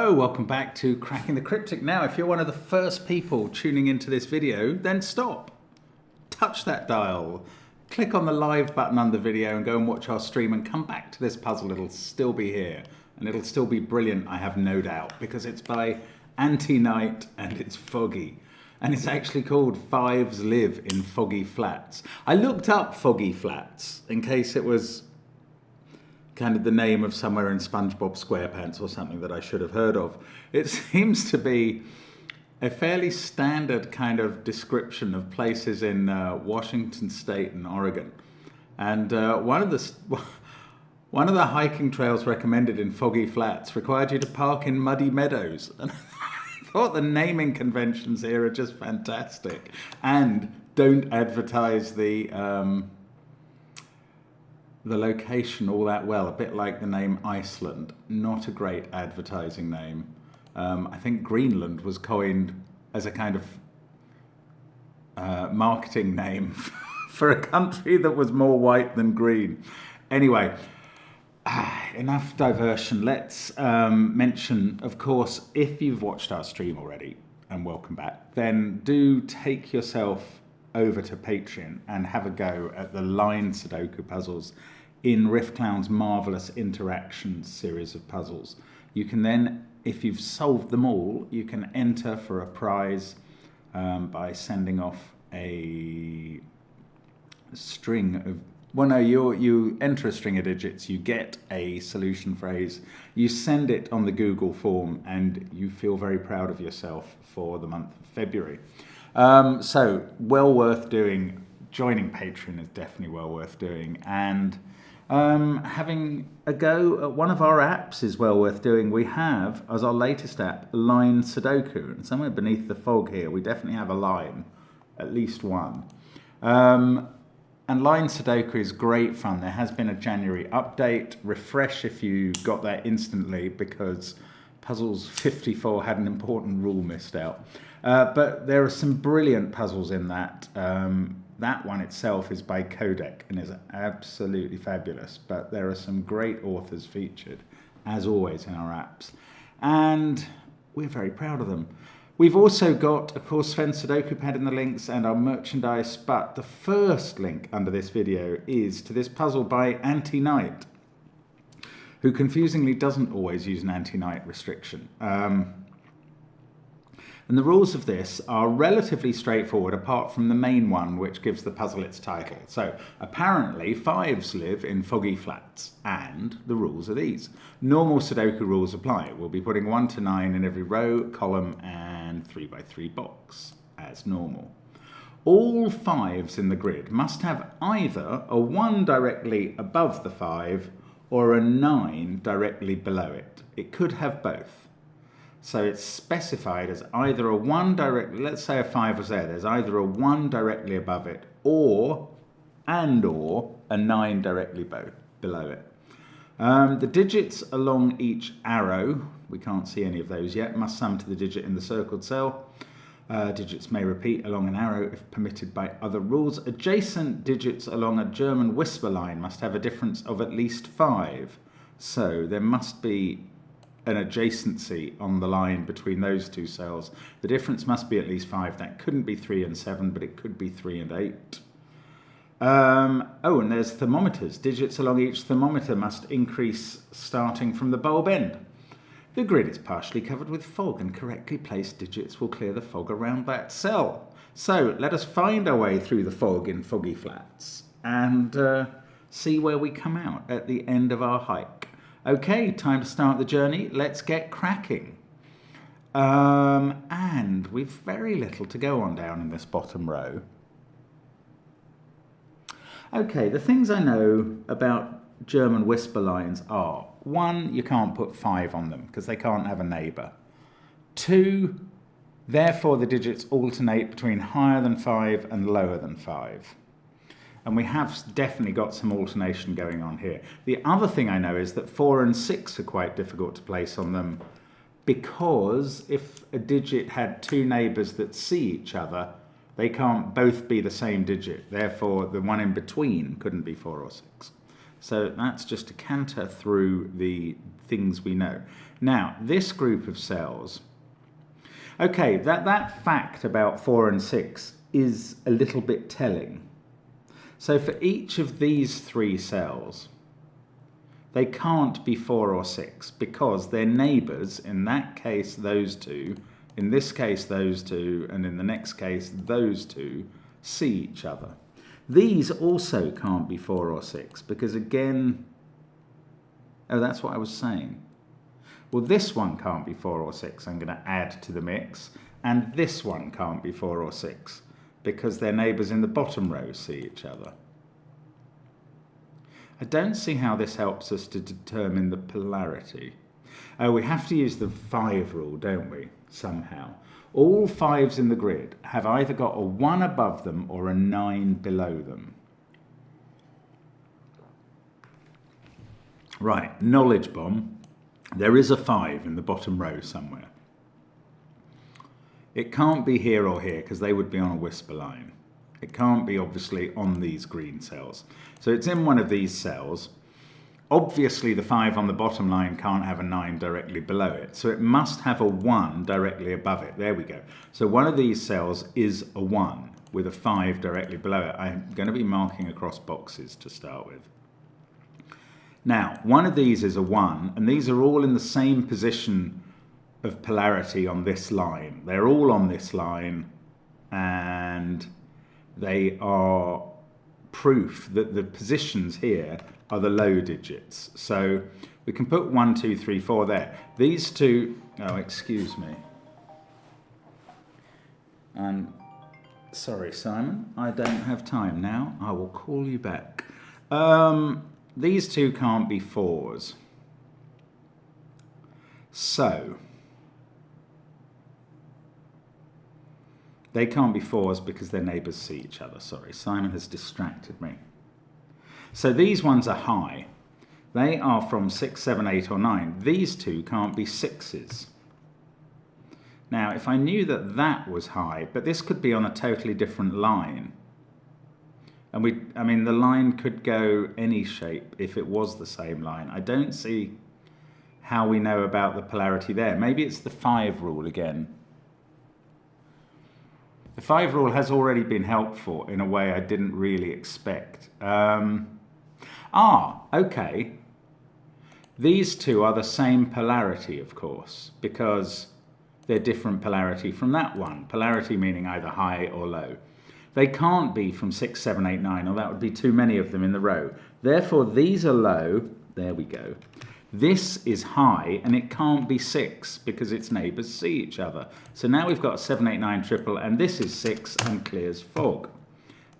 Hello, welcome back to Cracking the Cryptic. Now, if you're one of the first people tuning into this video, then stop. Touch that dial. Click on the live button under the video and go and watch our stream and come back to this puzzle. It'll still be here and it'll still be brilliant, I have no doubt, because it's by Anti-Night and it's foggy. And it's actually called Fives Live in Foggy Flats. I looked up Foggy Flats in case it was kind of the name of somewhere in SpongeBob SquarePants or something that I should have heard of. It seems to be a fairly standard kind of description of places in Washington State and Oregon. And one of the hiking trails recommended in Foggy Flats required you to park in muddy meadows. And I thought the naming conventions here are just fantastic. And don't advertise the location all that well, a bit like the name Iceland. Not a great advertising name. I think Greenland was coined as a kind of marketing name for a country that was more white than green. Anyway, enough diversion. Let's mention, of course, if you've watched our stream already, and welcome back, then do take yourself over to Patreon and have a go at the line Sudoku puzzles in Riffclown's marvellous interactions series of puzzles. You can then, if you've solved them all, you can enter for a prize by sending off a string of, well no, you enter a string of digits, you get a solution phrase, you send it on the Google form, and you feel very proud of yourself for the month of February. So, well worth doing. Joining Patreon is definitely well worth doing. And having a go at one of our apps is well worth doing. We have, as our latest app, Line Sudoku. And somewhere beneath the fog here, we definitely have a line, at least one. And Line Sudoku is great fun. There has been a January update. Refresh if you got that instantly, because Puzzles 54 had an important rule missed out. But there are some brilliant puzzles in that. That one itself is by Codec and is absolutely fabulous. But there are some great authors featured, as always, in our apps. And we're very proud of them. We've also got, of course, Sven's SUDOKU PAD in the links and our merchandise. But the first link under this video is to this puzzle by Anti-Night, who confusingly doesn't always use an anti-night restriction. And the rules of this are relatively straightforward, apart from the main one, which gives the puzzle its title. So, apparently, fives live in foggy flats, and the rules are these. Normal Sudoku rules apply. We'll be putting 1 to 9 in every row, column, and 3x3 box, as normal. All fives in the grid must have either a 1 directly above the 5 or a 9 directly below it. It could have both. So it's specified as either a 1 directly, let's say a 5 was there, there's either a 1 directly above it or a 9 directly below it. The digits along each arrow, we can't see any of those yet, must sum to the digit in the circled cell. Digits may repeat along an arrow if permitted by other rules. Adjacent digits along a German whisper line must have a difference of at least 5. So there must be an adjacency on the line between those two cells. The difference must be at least 5. That couldn't be 3 and 7, but it could be 3 and 8. And there's thermometers. Digits along each thermometer must increase starting from the bulb end. The grid is partially covered with fog, and correctly placed digits will clear the fog around that cell. So let us find our way through the fog in Foggy Flats and see where we come out at the end of our hike. Okay, time to start the journey. Let's get cracking. And we've very little to go on down in this bottom row. Okay, the things I know about German whisper lines are: 1, you can't put 5 on them because they can't have a neighbour. 2, therefore the digits alternate between higher than 5 and lower than 5. And we have definitely got some alternation going on here. The other thing I know is that 4 and 6 are quite difficult to place on them, because if a digit had 2 neighbours that see each other, they can't both be the same digit. Therefore, the one in between couldn't be 4 or 6. So that's just to canter through the things we know. Now, this group of cells, okay, that fact about 4 and 6 is a little bit telling. So for each of these 3 cells, they can't be 4 or 6 because they're neighbours, in that case those 2, in this case those 2, and in the next case those 2 see each other. These also can't be 4 or 6 because again, oh, that's what I was saying. Well, this one can't be 4 or 6, I'm going to add to the mix, and this one can't be 4 or 6 because their neighbours in the bottom row see each other. I don't see how this helps us to determine the polarity. Oh, we have to use the 5 rule, don't we, somehow. All 5s in the grid have either got a 1 above them or a 9 below them. Right, knowledge bomb. There is a 5 in the bottom row somewhere. It can't be here or here because they would be on a whisper line. It can't be obviously on these green cells. So it's in one of these cells. Obviously the 5 on the bottom line can't have a 9 directly below it. So it must have a 1 directly above it. There we go. So one of these cells is a 1 with a 5 directly below it. I'm going to be marking across boxes to start with. Now, one of these is a 1, and these are all in the same position of polarity on this line. They're all on this line, and they are proof that the positions here are the low digits. So we can put 1, 2, 3, 4 there. These two, oh, excuse me. Sorry, Simon, I don't have time now. I will call you back. These two can't be 4s. So they can't be 4s because their neighbours see each other. Sorry, Simon has distracted me. So these ones are high. They are from 6, 7, 8 or 9. These two can't be 6s. Now, if I knew that that was high, but this could be on a totally different line. And I mean, the line could go any shape if it was the same line. I don't see how we know about the polarity there. Maybe it's the 5 rule again. The 5 rule has already been helpful in a way I didn't really expect. Okay. These two are the same polarity, of course, because they're different polarity from that one. Polarity meaning either high or low. They can't be from 6, 7, 8, 9, or that would be too many of them in the row. Therefore, these are low. There we go. This is high, and it can't be 6 because its neighbours see each other. So now we've got 7, 8, 9 triple, and this is 6 and clears fog.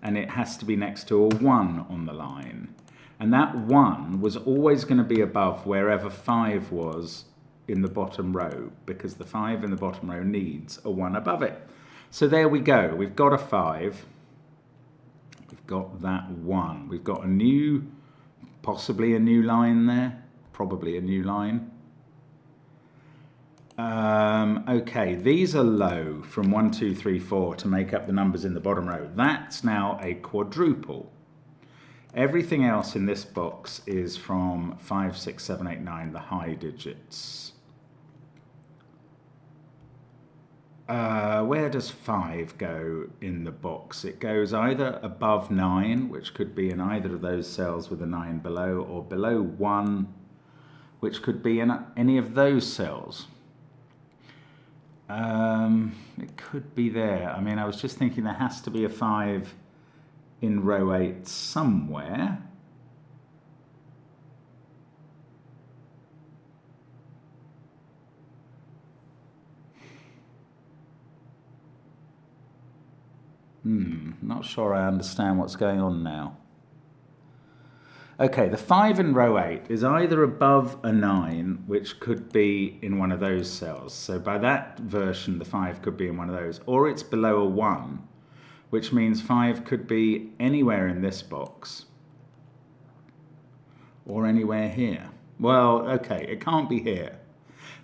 And it has to be next to a 1 on the line. And that 1 was always going to be above wherever 5 was in the bottom row, because the 5 in the bottom row needs a 1 above it. So there we go. We've got a 5. We've got that 1. We've got a new, possibly a new line there. Probably a new line. Okay, these are low from 1, 2, 3, 4 to make up the numbers in the bottom row. That's now a quadruple. Everything else in this box is from 5, 6, 7, 8, 9, the high digits. Where does 5 go in the box? It goes either above 9, which could be in either of those cells with a 9 below, or below 1, which could be in any of those cells. It could be there. I mean, I was just thinking there has to be a 5 in row 8 somewhere. Not sure I understand what's going on now. Okay, the 5 in row 8 is either above a 9, which could be in one of those cells. So by that version, the 5 could be in one of those. Or it's below a 1, which means 5 could be anywhere in this box. Or anywhere here. Well, okay, it can't be here.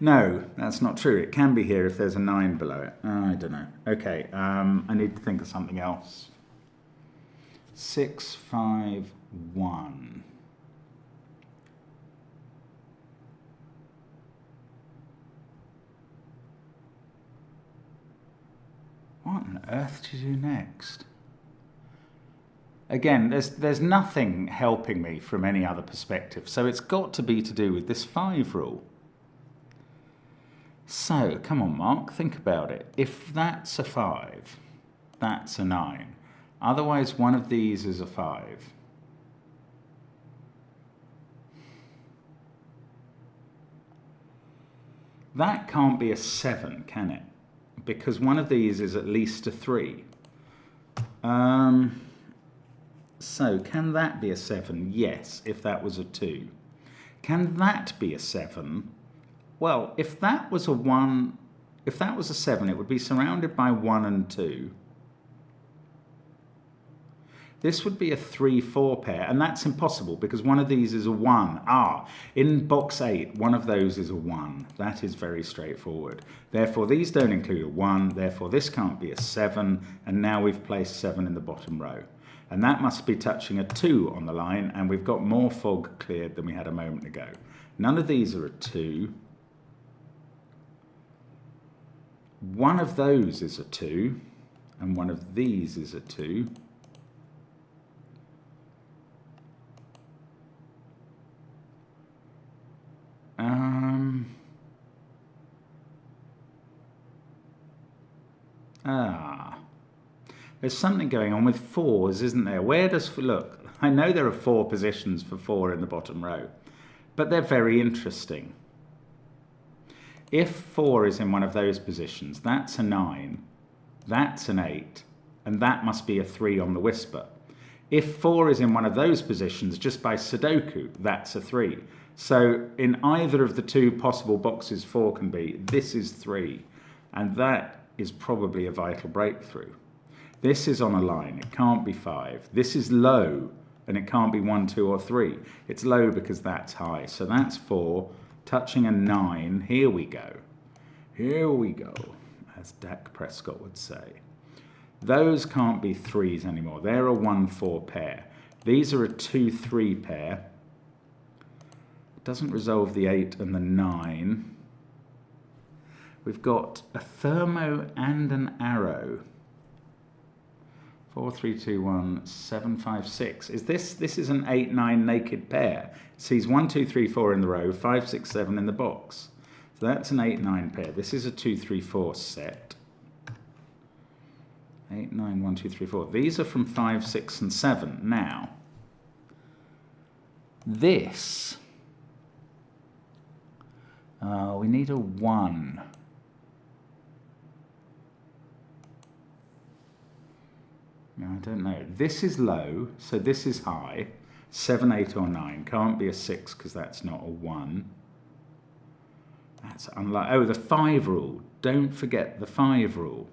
No, that's not true. It can be here if there's a 9 below it. I don't know. Okay, I need to think of something else. 6, 5, 1. What on earth to do next? Again, there's nothing helping me from any other perspective, so it's got to be to do with this 5 rule. So, come on, Mark, think about it. If that's a 5, that's a 9. Otherwise, one of these is a 5. That can't be a 7, can it? Because one of these is at least a 3. So, can that be a 7? Yes, if that was a 2. Can that be a 7? Well, if that was a 1, if that was a 7, it would be surrounded by 1 and 2. This would be a 3-4 pair, and that's impossible because one of these is a 1. In box 8, one of those is a 1. That is very straightforward. Therefore, these don't include a 1, therefore this can't be a 7, and now we've placed 7 in the bottom row. And that must be touching a 2 on the line, and we've got more fog cleared than we had a moment ago. None of these are a 2. One of those is a 2, and one of these is a 2. There's something going on with 4s, isn't there? Where does, look, I know there are 4 positions for 4 in the bottom row, but they're very interesting. If 4 is in one of those positions, that's a 9, that's an 8, and that must be a 3 on the whisper. If 4 is in one of those positions, just by Sudoku, that's a 3. So in either of the 2 possible boxes 4 can be, this is 3, and that is probably a vital breakthrough. This is on a line, it can't be 5. This is low, and it can't be 1, 2, or 3. It's low because that's high. So that's 4, touching a 9. Here we go. Here we go, as Dak Prescott would say. Those can't be 3s anymore. They're a 1, 4 pair. These are a 2, 3 pair. It doesn't resolve the 8 and the 9. We've got a thermo and an arrow. 4, 3, 2, 1, 7, 5, 6. This is an 8, 9 naked pair. It sees 1, 2, 3, 4 in the row, 5, 6, 7 in the box. So that's an 8, 9 pair. This is a 2, 3, 4 set. 8, 9, 1, 2, 3, 4. These are from 5, 6, and 7. Now, this, we need a 1. I don't know. This is low, so this is high. 7, 8, or 9. Can't be a 6 because that's not a 1. That's unlike. Oh, the 5 rule. Don't forget the 5 rule.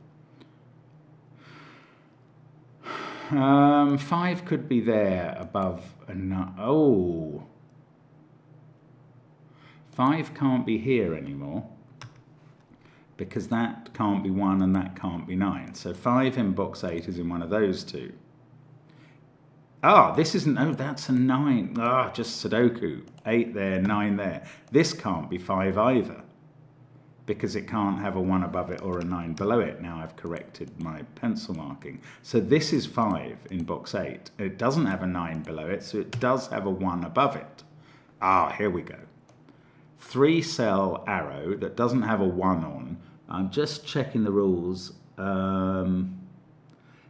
5 could be there above a 9. Oh. 5 can't be here anymore, because that can't be 1 and that can't be 9. So 5 in box 8 is in one of those 2. This isn't, that's a 9. Just Sudoku. 8 there, 9 there. This can't be 5 either, because it can't have a 1 above it or a 9 below it. Now I've corrected my pencil marking. So this is 5 in box 8. It doesn't have a 9 below it, so it does have a 1 above it. Here we go. 3-cell arrow that doesn't have a 1 on. I'm just checking the rules.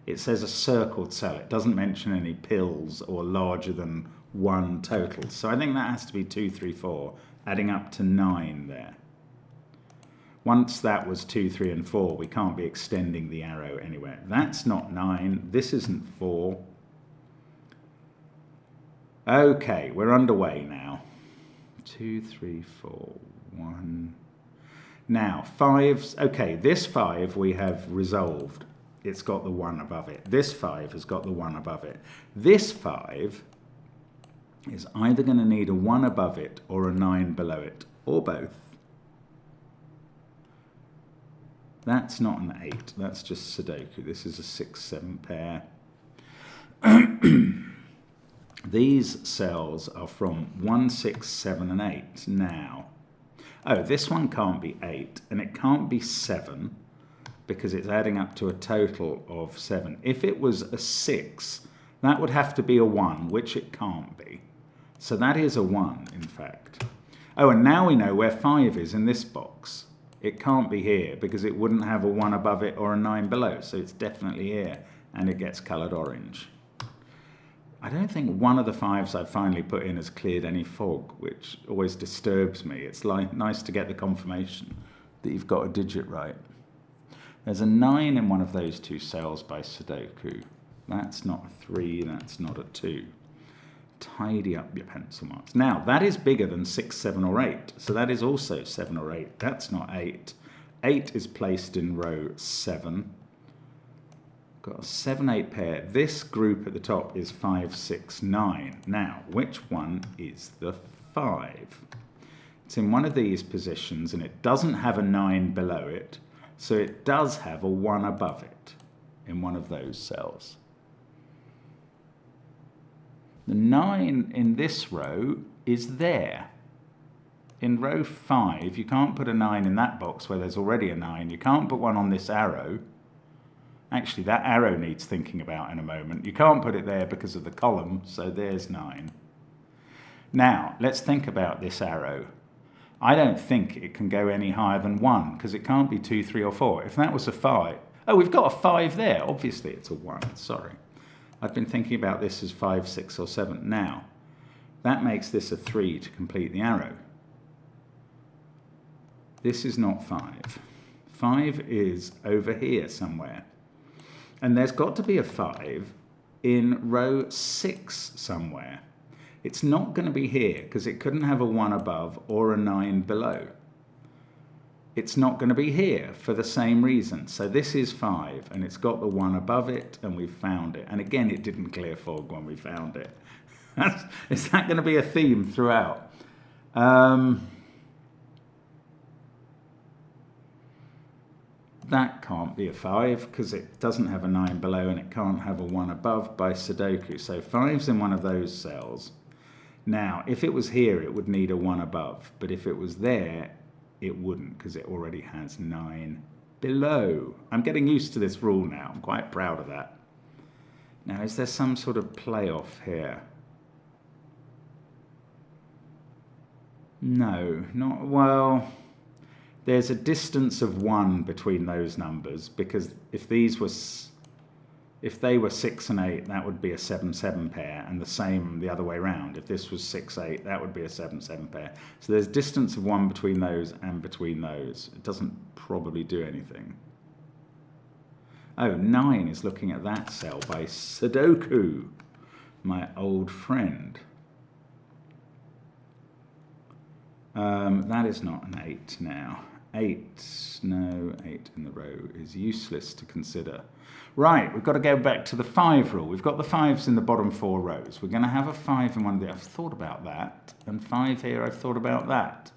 It says a circled cell. It doesn't mention any pills or larger than 1 total. So I think that has to be 2, 3, 4, adding up to 9 there. Once that was 2, 3, and 4, we can't be extending the arrow anywhere. That's not 9. This isn't 4. Okay, we're underway now. 2, 3, 4, 1. Now, 5's, okay, this 5 we have resolved. It's got the 1 above it. This 5 has got the 1 above it. This 5 is either going to need a 1 above it or a 9 below it, or both. That's not an 8, that's just Sudoku. This is a 6, 7 pair. These cells are from 1, 6, 7, and 8. Now, this one can't be 8, and it can't be 7, because it's adding up to a total of 7. If it was a 6, that would have to be a 1, which it can't be. So that is a 1, in fact. Oh, and now we know where 5 is in this box. It can't be here because it wouldn't have a 1 above it or a 9 below. So it's definitely here, and it gets coloured orange. I don't think one of the 5s I've finally put in has cleared any fog, which always disturbs me. It's nice to get the confirmation that you've got a digit right. There's a 9 in one of those 2 cells by Sudoku. That's not a 3, that's not a 2. Tidy up your pencil marks. Now, that is bigger than 6, 7, or 8. So that is also 7 or 8. That's not 8. 8 is placed in row 7. Got a 7, 8 pair. This group at the top is 5, 6, 9. Now, which one is the 5? It's in one of these positions, and it doesn't have a 9 below it. So it does have a 1 above it in one of those cells. The 9 in this row is there. In row 5, you can't put a 9 in that box where there's already a 9. You can't put one on this arrow. Actually, that arrow needs thinking about in a moment. You can't put it there because of the column, so there's 9. Now, let's think about this arrow. I don't think it can go any higher than 1, because it can't be 2, 3, or 4. If that was a 5... Oh, we've got a 5 there. Obviously, it's a 1. Sorry. I've been thinking about this as 5, 6, or 7. Now, that makes this a 3 to complete the arrow. This is not 5. 5 is over here somewhere. And there's got to be a 5 in row 6 somewhere. It's not going to be here because it couldn't have a 1 above or a 9 below. It's not going to be here for the same reason. So this is 5 and it's got the 1 above it and we've found it. And again, it didn't clear fog when we found it. Is that going to be a theme throughout? That can't be a 5 because it doesn't have a 9 below and it can't have a 1 above by Sudoku. So 5's in one of those cells. Now, if it was here, it would need a 1 above. But if it was there, it wouldn't because it already has 9 below. I'm getting used to this rule now. I'm quite proud of that. Now, is there some sort of playoff here? No, not well. There's a distance of 1 between those numbers because if they were 6 and 8, that would be a 7, 7 pair, and the same the other way around. If this was 6, 8, that would be a 7, 7 pair. So there's distance of 1 between those and between those. It doesn't probably do anything. Oh, 9 is looking at that cell by Sudoku, my old friend. That is not an 8 now. 8, no, 8 in the row is useless to consider. Right, we've got to go back to the 5 rule. We've got the 5s in the bottom 4 rows. We're going to have a 5 in one of the... I've thought about that. And 5 here, I've thought about that.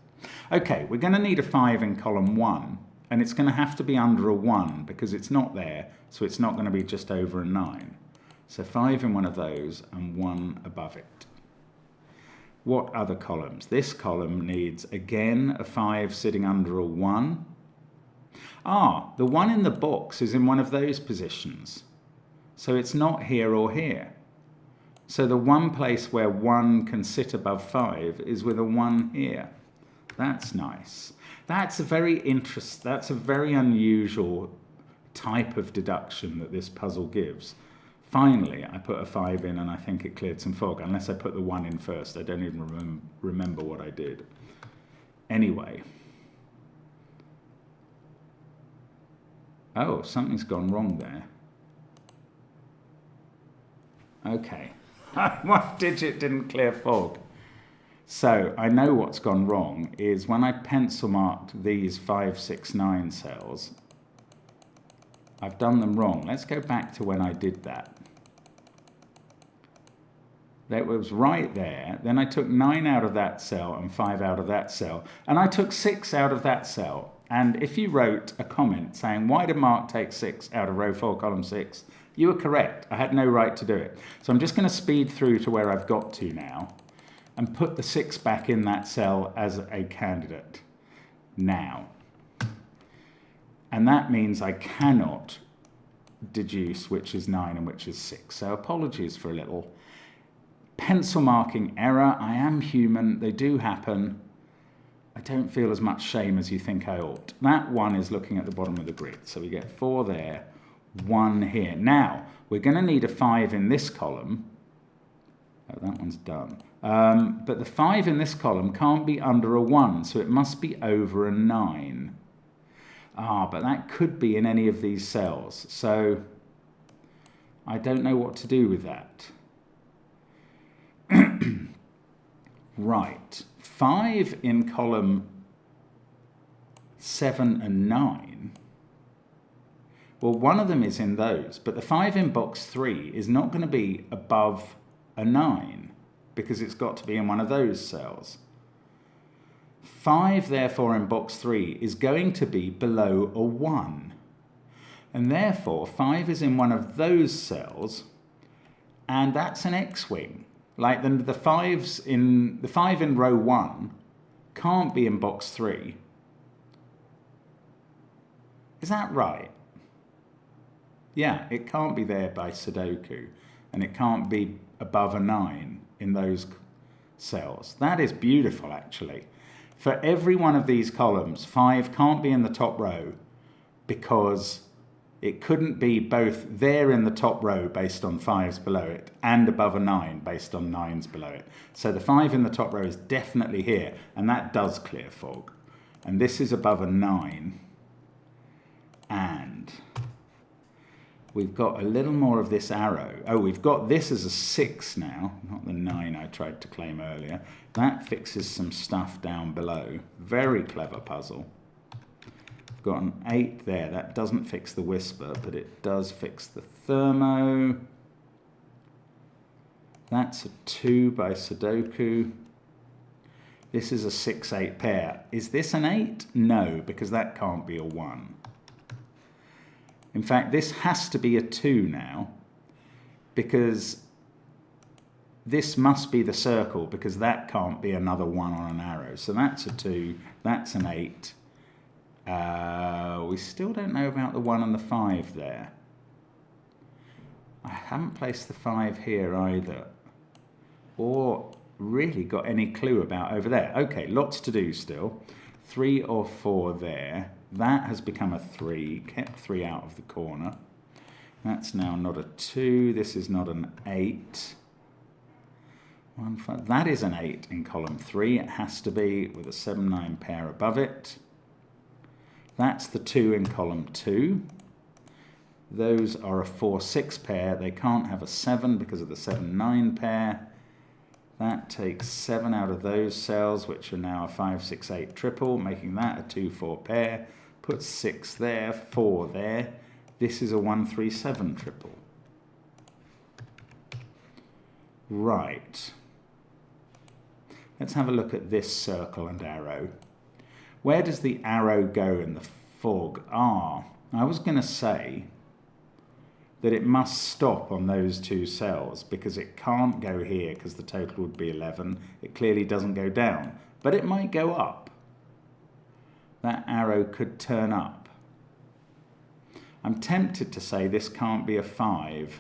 Okay, we're going to need a 5 in column 1. And it's going to have to be under a 1 because it's not there. So it's not going to be just over a 9. So 5 in one of those and 1 above it. What other columns? This column needs, again, a 5 sitting under a 1. Ah, the 1 in the box is in one of those positions. So it's not here or here. So the one place where 1 can sit above 5 is with a 1 here. That's nice. That's a very unusual type of deduction that this puzzle gives. Finally, I put a 5 in and I think it cleared some fog, unless I put the 1 in first. I don't even remember what I did. Anyway. Oh, something's gone wrong there. Okay. What digit didn't clear fog? So I know what's gone wrong is when I pencil marked these 5, 6, 9 cells, I've done them wrong. Let's go back to when I did that. That was right there. Then I took 9 out of that cell and 5 out of that cell. And I took 6 out of that cell. And if you wrote a comment saying, why did Mark take 6 out of row 4, column 6? You were correct. I had no right to do it. So I'm just going to speed through to where I've got to now and put the 6 back in that cell as a candidate now. And that means I cannot deduce which is 9 and which is 6. So apologies for a little pencil marking error. I am human. They do happen. I don't feel as much shame as you think I ought. That one is looking at the bottom of the grid. So we get 4 there, 1 here. Now, we're going to need a 5 in this column. Oh, that one's done. But the 5 in this column can't be under a 1, so it must be over a 9. But that could be in any of these cells. So I don't know what to do with that. Right. 5 in column 7 and 9. Well, one of them is in those, but the 5 in box 3 is not going to be above a 9 because it's got to be in one of those cells. 5, therefore, in box 3 is going to be below a 1. And therefore, 5 is in one of those cells, and that's an X-wing. Like the 5 in row 1 can't be in box 3. Is that right? Yeah, it can't be there by Sudoku, and it can't be above a 9 in those cells. That is beautiful, actually. For every one of these columns, 5 can't be in the top row because it couldn't be both there in the top row based on 5s below it and above a 9 based on 9s below it. So the 5 in the top row is definitely here, and that does clear fog. And this is above a 9. And we've got a little more of this arrow. Oh, we've got this as a 6 now, not the 9 I tried to claim earlier. That fixes some stuff down below. Very clever puzzle. Got an 8 there. That doesn't fix the whisper, but it does fix the thermo. That's a 2 by Sudoku. This is a 6-8 pair. Is this an 8? No, because that can't be a 1. In fact, this has to be a 2 now, because this must be the circle, because that can't be another 1 on an arrow. So that's a 2, that's an 8. We still don't know about the 1 and the 5 there. I haven't placed the 5 here either, or really got any clue about over there. Okay, lots to do still. 3 or 4 there. That has become a 3, kept 3 out of the corner. That's now not a 2, this is not an 8. 1, 5. That is an 8 in column 3, it has to be, with a 7-9 pair above it. That's the 2 in column 2. Those are a 4-6 pair. They can't have a 7 because of the 7-9 pair. That takes 7 out of those cells, which are now a 5-6-8 triple, making that a 2-4 pair. Put 6 there, 4 there. This is a 1-3-7 triple. Right. Let's have a look at this circle and arrow. Where does the arrow go in the fog? I was going to say that it must stop on those 2 cells because it can't go here because the total would be 11. It clearly doesn't go down, but it might go up. That arrow could turn up. I'm tempted to say this can't be a 5.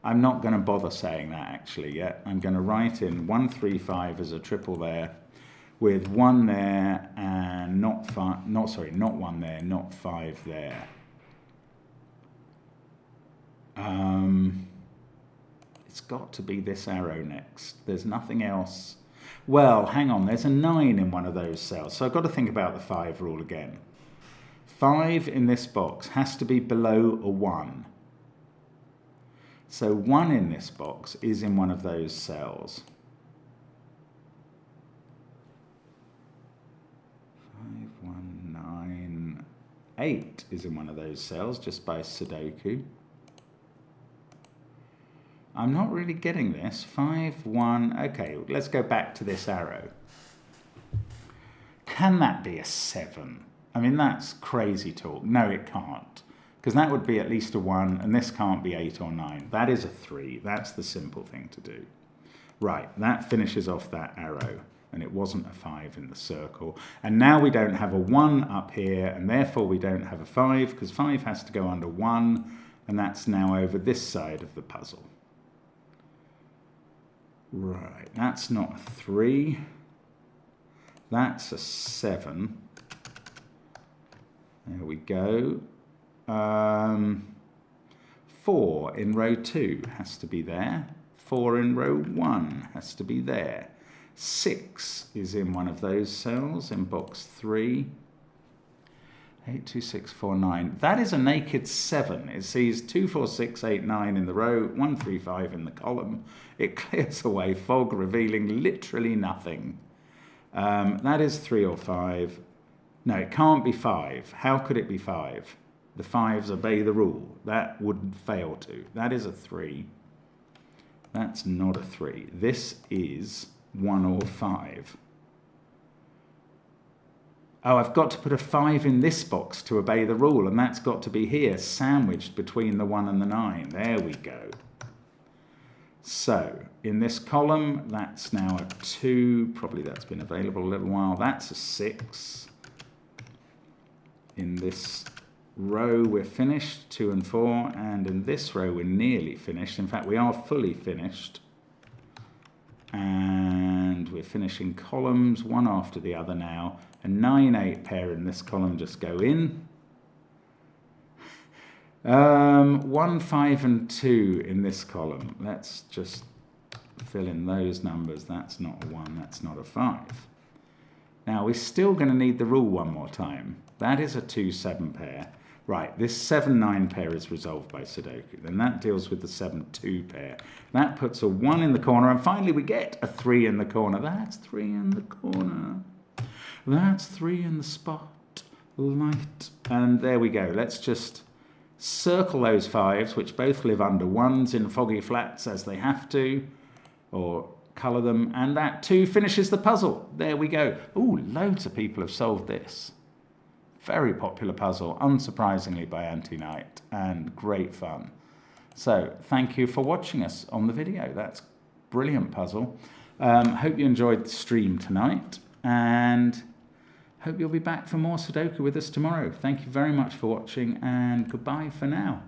I'm not going to bother saying that actually yet. I'm going to write in 1-3-5 as a triple there, with 1 there and not 1 there, not 5 there. It's got to be this arrow next. There's nothing else. Well, hang on, there's a 9 in one of those cells, so I've got to think about the 5 rule again. 5 in this box has to be below a 1. So 1 in this box is in one of those cells. 5, 1, 9, 8 is in one of those cells just by Sudoku. I'm not really getting this. 5, 1, okay, let's go back to this arrow. Can that be a 7? I mean, that's crazy talk. No, it can't. Because that would be at least a 1, and this can't be 8 or 9. That is a 3. That's the simple thing to do. Right, that finishes off that arrow. and it wasn't a 5 in the circle. And now we don't have a 1 up here, and therefore we don't have a 5, because 5 has to go under 1, and that's now over this side of the puzzle. Right, that's not a 3. That's a 7. There we go. 4 in row 2 has to be there. 4 in row 1 has to be there. 6 is in one of those cells in box 3. 8, 2, 6, 4, 9. That is a naked 7. It sees 2, 4, 6, 8, 9 in the row, 1, 3, 5 in the column. It clears away fog, revealing literally nothing. That is 3 or 5. No, it can't be 5. How could it be 5? The 5s obey the rule. That wouldn't fail to. That is a 3. That's not a 3. This is 1 or 5. Oh, I've got to put a 5 in this box to obey the rule, and that's got to be here, sandwiched between the 1 and the 9. There we go. So, in this column, that's now a 2. Probably that's been available a little while. That's a 6. In this row, we're finished, 2 and 4. And in this row, we're nearly finished. In fact, we are fully finished. And we're finishing columns, one after the other now. A 9, 8 pair in this column just go in. 1, 5 and 2 in this column. Let's just fill in those numbers. That's not a 1, that's not a 5. Now we're still going to need the rule one more time. That is a 2, 7 pair. Right, this 7, 9 pair is resolved by Sudoku. Then that deals with the 7, 2 pair. That puts a 1 in the corner, and finally we get a 3 in the corner. That's 3 in the corner. That's 3 in the spotlight. And there we go. Let's just circle those 5s, which both live under 1s in foggy flats as they have to, or colour them, and that 2 finishes the puzzle. There we go. Ooh, loads of people have solved this. Very popular puzzle, unsurprisingly by Anti-Night, and great fun. So, thank you for watching us on the video. That's a brilliant puzzle. Hope you enjoyed the stream tonight, and hope you'll be back for more Sudoku with us tomorrow. Thank you very much for watching, and goodbye for now.